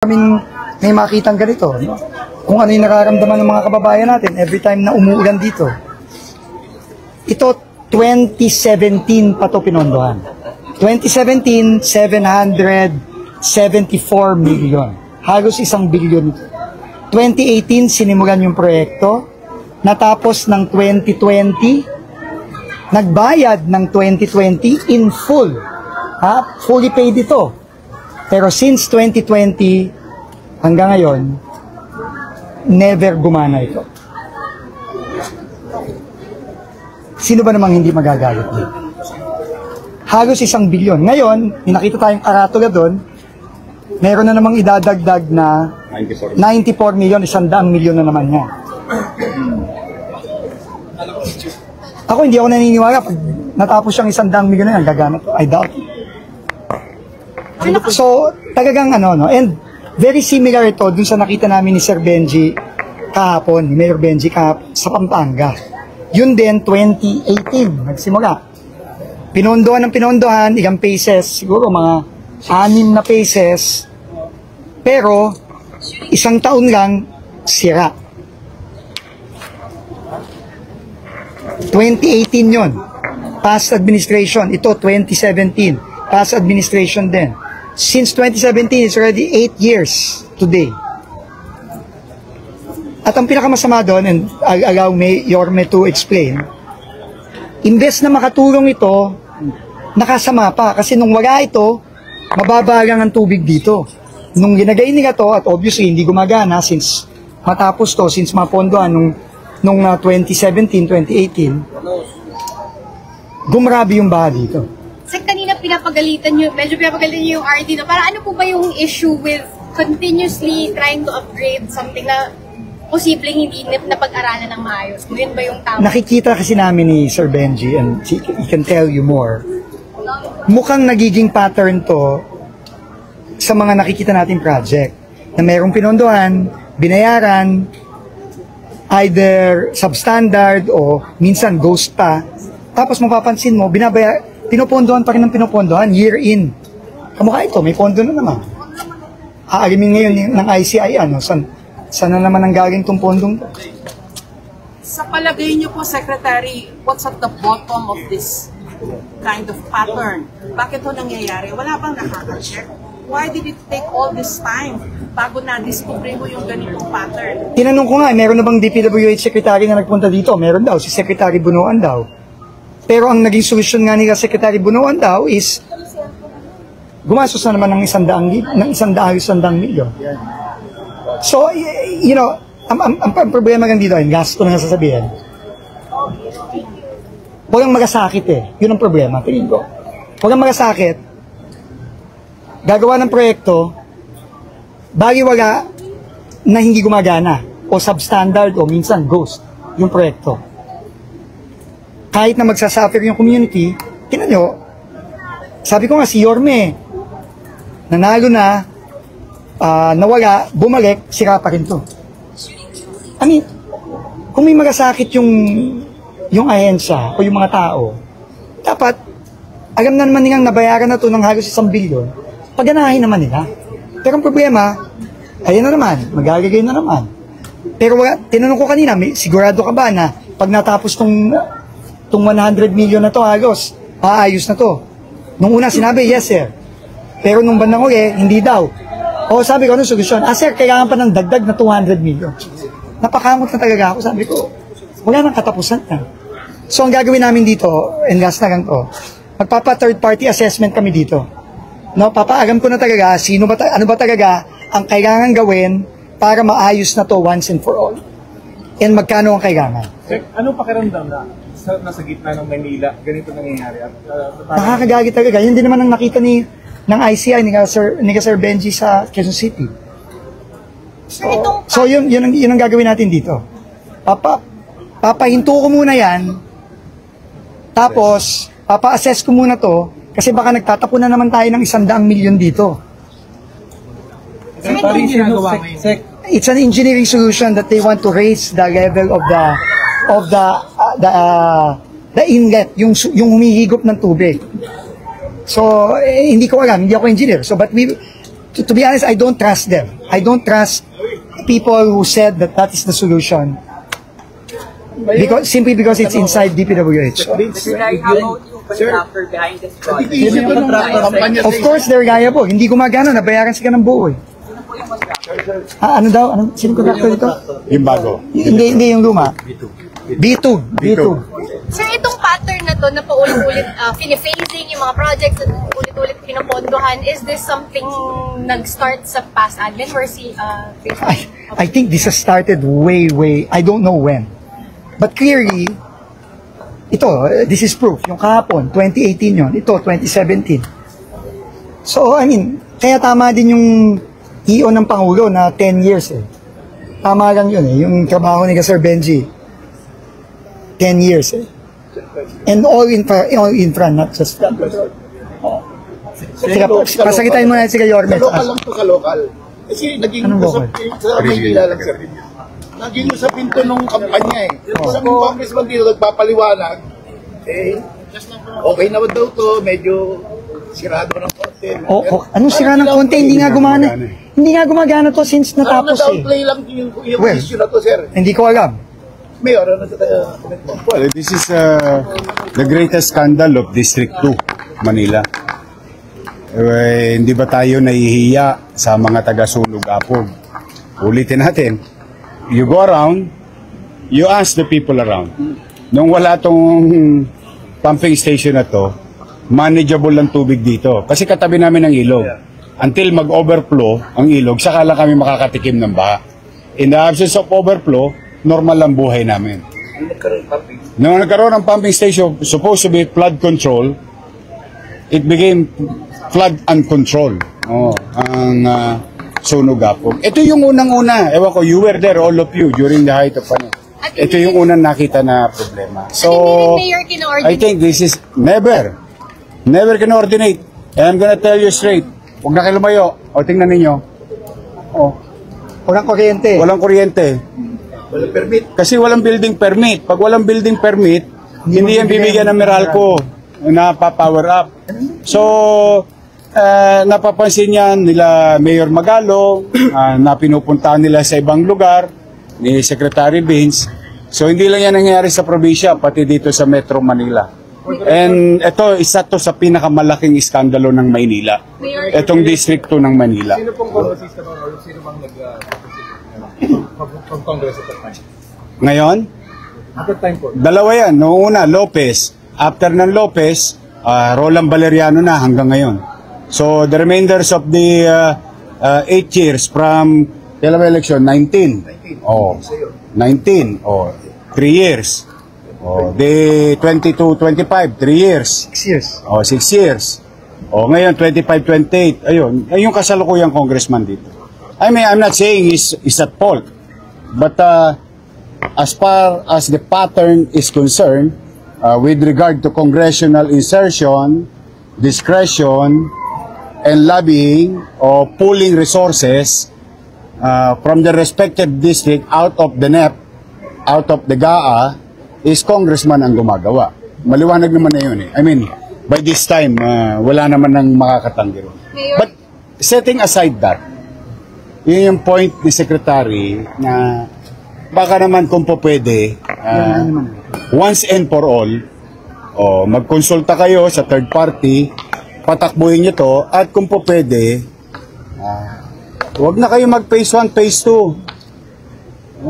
kaming may makitang ganito, no? Kung ano yung nararamdaman ng mga kababayan natin every time na umuulan dito. Ito, 2017 pa ito pinondohan. 2017, 774 million. Halos 1 billion. 2018, sinimulan yung proyekto. Natapos ng 2020, nagbayad ng 2020 in full. Fully paid ito. Pero since 2020 hanggang ngayon, never gumana ito. Sino ba namang hindi magagalit dito? Halos 1 bilyon. Ngayon, nakita tayong karatula doon, meron na namang idadagdag na 94 million, 100 milyon na naman niya. Ako hindi ako naniniwala pag natapos siyang 100 milyon na yan, gagana to. I doubt it. So, talagang no? And very similar ito dun sa nakita namin ni Sir Benji kahapon, ni Mayor Benji kahapon, sa Pampanga. Yun din, 2018, nagsimula. Pinondohan ng pinondohan, ilang phases, siguro mga 6 na phases, pero 1 taon lang, sira. 2018 yun, past administration. Ito, 2017, past administration din. Since 2017, it's already 8 years today. At ang pinakamasama doon, and I'll allow Yorme to explain, imbes na makatulong ito, nakasama pa. Kasi nung wala ito, mababa lang ang tubig dito. Nung ginagay nila to, at obviously hindi gumagana since matapos to, since mapondohan nung 2017, 2018, gumrabi yung baha dito. Kasi kanina medyo pinapagalitan nyo yung RD, no? Para ano po ba yung issue with continuously trying to upgrade something na posibleng hindi napag-aralan ng maayos? Kung yun ba yung tama? Nakikita kasi namin ni Sir Benji, and he can tell you more, mukhang nagiging pattern to sa mga nakikita nating project na mayroong pinondohan, binayaran, either substandard o minsan ghost pa, tapos mapapansin mo, pinopondohan pa rin ng pinopondohan, year in. Kamukha ito, may pondo na naman. Aalimin ngayon ng ICI, saan na naman ang galing itong pondong to? Sa palagay niyo po, Secretary, what's at the bottom of this kind of pattern? Bakit ito nangyayari? Wala bang nakaka-check? Why did it take all this time bago na-discover mo yung ganitong pattern? Tinanong ko nga, meron na bang DPWH Secretary na nagpunta dito? Meron daw, si Secretary Bunuan daw. Pero ang naging solusyon nga nila Secretary Bunuan daw is gumastos na naman ng 100 milyon. So, ang problema lang dito ay gasto na nga sasabihin. Walang magasakit Yun ang problema. Tingin ko. Walang magasakit. Gagawa ng proyekto, baliwala na hindi gumagana o substandard o minsan ghost yung proyekto. Kahit na magsasuffer yung community, tingnan nyo, sabi ko nga si Yorme, nanalo na, nawala, bumalik, sira pa rin to. I mean, kung may magasakit yung ahensya o yung mga tao, dapat, alam na naman nilang nabayaran na to ng halos 1 bilyon, pagganahin naman nila. Pero ang problema, ayan na naman, magagagay na naman. Pero tinanong ko kanina, sigurado ka ba na pag natapos tong 100 million na to, halos, aayos na to. Nung una sinabi, yes sir. Pero nung bandang uli, hindi daw. O sabi ko, anong solusyon? Sir, kailangan pa ng dagdag na 200 million. Napakamot na talaga ako. Sabi ko, wala nang katapusan na. So ang gagawin namin dito, and last na lang to, magpapa third party assessment kami dito. No, papaalam ko na talaga, ano ba talaga ang kailangan gawin para maayos na to once and for all. And magkano ang kailangan. Anong pakiramdam na nasa gitna ng Manila, ganito nangyayari? Nakakagagi talaga. Yun din naman ang nakita ng ICI, ni Sir Benji sa Quezon City. So yun ang gagawin natin dito. Papahinto ko muna yan, tapos papa-assess ko muna to, kasi baka nagtatapon na naman tayo ng 100 milyon dito. It's an engineering solution that they want to raise the level of the inlet, yung humihigop ng tubig. So, hindi ko alam, hindi ako engineer. So, but to be honest, I don't trust them. I don't trust people who said that that is the solution. Simply because it's inside DPWH. How about yung contractor behind this project? Of course, they're liable. Hindi gumagana, nabayaran sila ng buo eh. Ano daw? Sino contractor dito? Yung bago. Hindi yung luma. B2. Sir, itong pattern na to na paulit-ulit fini-phasing yung mga projects na ulit-ulit pinapondohan, is this something nag-start sa past admin or I think this has started way, I don't know when. But clearly, this is proof. Yung kahapon, 2018 yun. Ito, 2017. So, I mean, kaya tama din yung EO ng Pangulo na 10 years eh. Tama lang yun eh. Yung trabaho ni Sir Benji, 10 years eh. And all infra, not just that. Sige, pasagitain mo na si Yorme. Kalokal lang to, kalokal. Kasi naging Anong sa Maynila lang, sir. Naging sa pinto nung kampanya eh. Sa mga congressman dito nagpapaliwanag, okay naman daw to, medyo sirado ng konti. Anong sira ng konti? Hindi nga gumana. Hindi nga gumagana to since natapos eh. Na-downplay lang yung issue na to, sir. Hindi ko alam. Mayor, ano sa comment mo? Well, this is the greatest scandal of District 2, Manila. Hindi ba tayo nahihiya sa mga taga-sunog Apog? Ulitin natin. You go around, you ask the people around. Nung wala tong pumping station na to, manageable lang tubig dito. Kasi katabi namin ng ilog. Until mag-overflow ang ilog, saka lang kami makakatikim ng baha. In the absence of overflow, normal lang buhay namin. Nung nagkaroon ng pumping station, supposed to be flood control, it became flood uncontrolled. Ang sunog Apog. Ito yung unang-una. Ewan ko, you were there, all of you, during the height of ano. Ito yung unang nakita na problema. So, I think this is never can-ordinate. And I'm gonna tell you straight, huwag na kayo lumayo. O, tingnan ninyo. Walang kuryente. Walang kuryente. Walang permit. Kasi walang building permit. Pag walang building permit, hindi yan bibigyan ng Meralco na pa-power up. So, napapansin yan nila Mayor Magalong, na pinupuntahan nila sa ibang lugar, ni Secretary Vince. So, hindi lang yan nangyayari sa probinsya, pati dito sa Metro Manila. And ito, isa to sa pinakamalaking iskandalo ng Maynila. Itong District 2 ng Manila. Sino pong kongresista mo or sino bang nag-congress at that time? Ngayon, At that time po? dalawa yan. Noong una, Lopez. After ng Lopez, Roland Valeriano na hanggang ngayon. So, the remainders of the 8 years from, kailan ba election? 19. 19. 3 years. The 22, 25, 3 years. 6 years. 6 years. Ngayon, 25, 28. Ayun, yung kasalukuyang congressman dito. I mean, I'm not saying is at fault. But as far as the pattern is concerned, with regard to congressional insertion, discretion, and lobbying or pooling resources from the respective district out of the NEP, out of the GAA, is congressman ang gumagawa. Maliwanag naman na yun eh. I mean, by this time, wala naman nang makakatanggi ron. But setting aside that, yun yung point ni Secretary na baka naman kung po pwede, once and for all, magkonsulta kayo sa third party, patakbuhin nyo to, at kung po pwede, huwag na kayo mag phase 1, phase 2.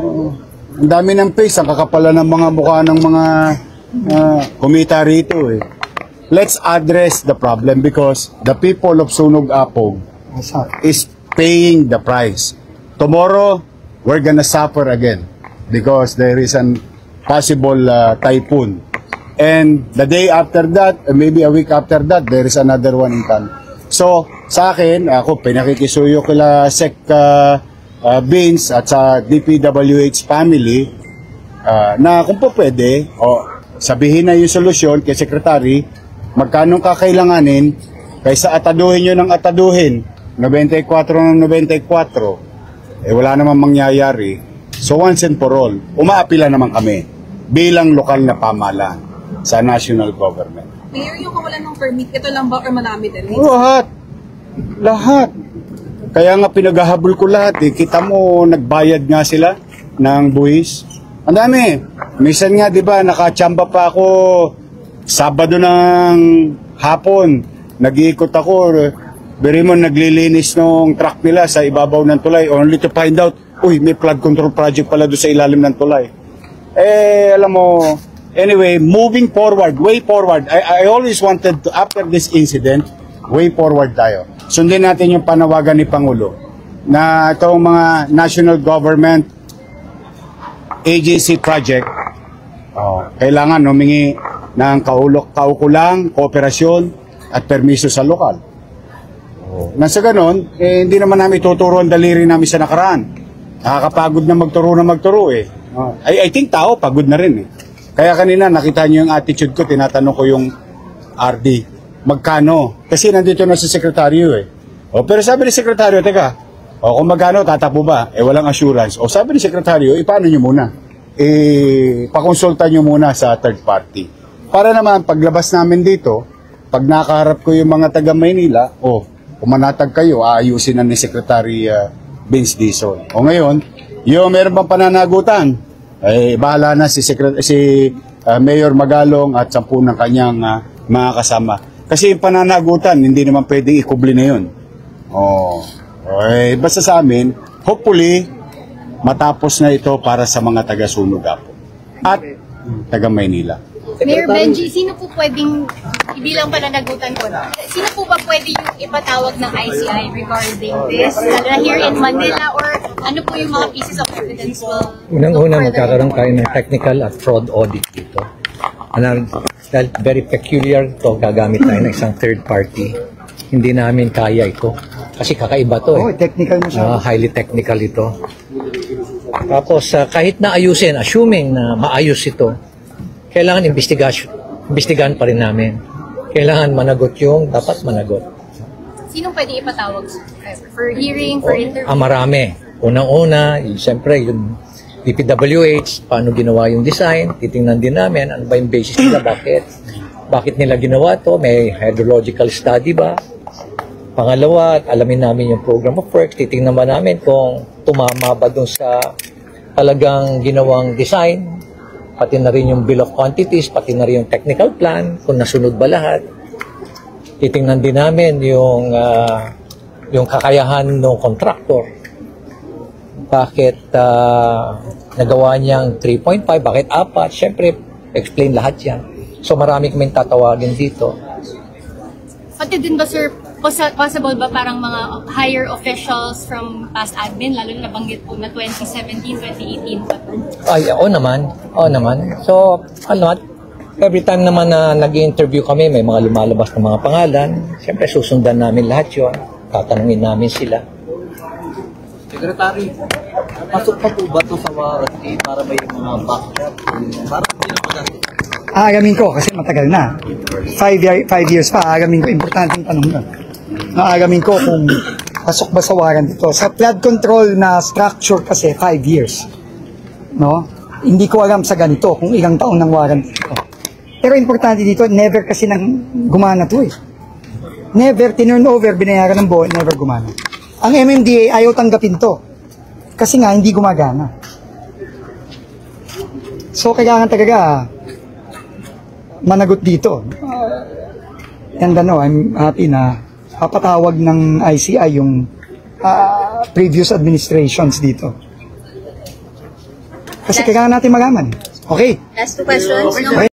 Ang dami ng phase, ang kakapala ng mga mukha ng mga kumita rito eh. Let's address the problem because the people of Sunog Apog is paying the price. Tomorrow, we're gonna suffer again because there is an possible typhoon. And the day after that, maybe a week after that, there is another one in town. So, sa akin, ako pinakikisuyo kila Sec Vince at sa DPWH family na kung po pwede, sabihin na yung solusyon kay Secretary, magkano kakailanganin kaysa ataduhin nyo ng ataduhin 94 ng 94, wala namang mangyayari. So once and for all, umaapila naman kami bilang lokal na pamahalaan sa national government. Mayor, yung kawalan ng permit, ito lang ba or marami din? Lahat. Kaya nga pinaghahabol ko lahat eh. Kita mo, nagbayad nga sila ng buwis. Ang dami. Minsan nga, di ba, nakachamba pa ako Sabado ng hapon. Nag-iikot ako. Beri mo, naglilinis ng truck nila sa ibabaw ng tulay only to find out, uy, may flood control project pala doon sa ilalim ng tulay. Eh, alam mo, anyway, moving forward, way forward. I always wanted to, after this incident, way forward tayo. Sundin natin yung panawagan ni Pangulo na itong mga national government agency project, kailangan humingi ng kaukulang, kooperasyon at permiso sa lokal. Nang sa ganon, hindi naman namin tuturo ang daliri namin sa nakaraan. Nakakapagod na magturo eh. I think tao, pagod na rin eh. Kaya kanina nakita niyo yung attitude ko, tinatanong ko yung RD, magkano? Kasi nandito na si sekretaryo eh. Pero sabi ni sekretaryo, teka, kung magkano, tatapo ba? Walang assurance. Sabi ni sekretaryo, paano nyo muna? Pakonsulta nyo muna sa third party. Para naman, paglabas namin dito, pag nakaharap ko yung mga taga Maynila, kumanatag kayo, aayusin na ni Secretary Vince Dizon. Ngayon, yung meron bang pananagutan, bahala na si Mayor Magalong at 10 ng kanyang mga kasama. Kasi yung pananagutan, hindi naman pwedeng ikubli na yun. Basta sa amin, hopefully, matapos na ito para sa mga taga-sunog at taga Maynila. Mayor Benji, sino po pwedeng, ibilang pananagutan ko, sino po ba pwede yung ipatawag ng ICI regarding this? Here in Manila, or ano po yung mga pieces of evidence? Unang-una, magkakaroon tayo ng technical at fraud audit dito. Dahil very peculiar ito, gagamit tayo ng isang third party. Hindi namin kaya ito. Kasi kakaiba to eh. Technical na siya. Highly technical ito. Tapos kahit na ayusin, assuming na maayos ito, kailangan investigahan pa rin namin. Kailangan managot yung dapat managot. Sinong pwede ipatawag? For hearing, for interview? Marami. Unang-una, siyempre yung DPWH, paano ginawa yung design, titingnan din namin, ano ba yung basis nila, bakit nila ginawa to, may hydrological study ba? Pangalawa, alamin namin yung program of work, titingnan ba namin kung tumama ba dun sa talagang ginawang design, pati na rin yung bill of quantities, pati na rin yung technical plan, kung nasunod ba lahat. Titingnan din namin yung kakayahan ng contractor. Bakit nagawa niyang 3.5, bakit 4? Siyempre, explain lahat yan. So marami kaming tatawagin dito. Pati din ba, sir, possible ba parang mga higher officials from past admin, lalo na nabanggit po na 2017, 2018 pa? Oo naman. So, every time naman na nag-interview kami, may mga lumalabas ng mga pangalan. Siyempre, susundan namin lahat yun. Tatanungin namin sila. Secretary, pasok pa po ba ito sa warranty para may mga background? Para hindi na pagkakit? Aagamin ko kasi matagal na. 5 years pa, aagamin ko. Importanteng tanong yun. Aagamin ko kung pasok ba sa warranty ito. Sa flood control na structure kasi 5 years. No? Hindi ko alam sa ganito kung ilang taon ng warranty ito. Pero importante dito, never kasi nang gumana to eh. Never, tinurn over, binayaran ng buo, never gumana. Ang MMDA ayaw tanggapin to. Kasi nga, hindi gumagana. So, kailangan talaga managot dito. And I'm happy na papatawag ng ICI yung previous administrations dito. Kasi kailangan natin malaman. Okay? Last 2 questions. Okay.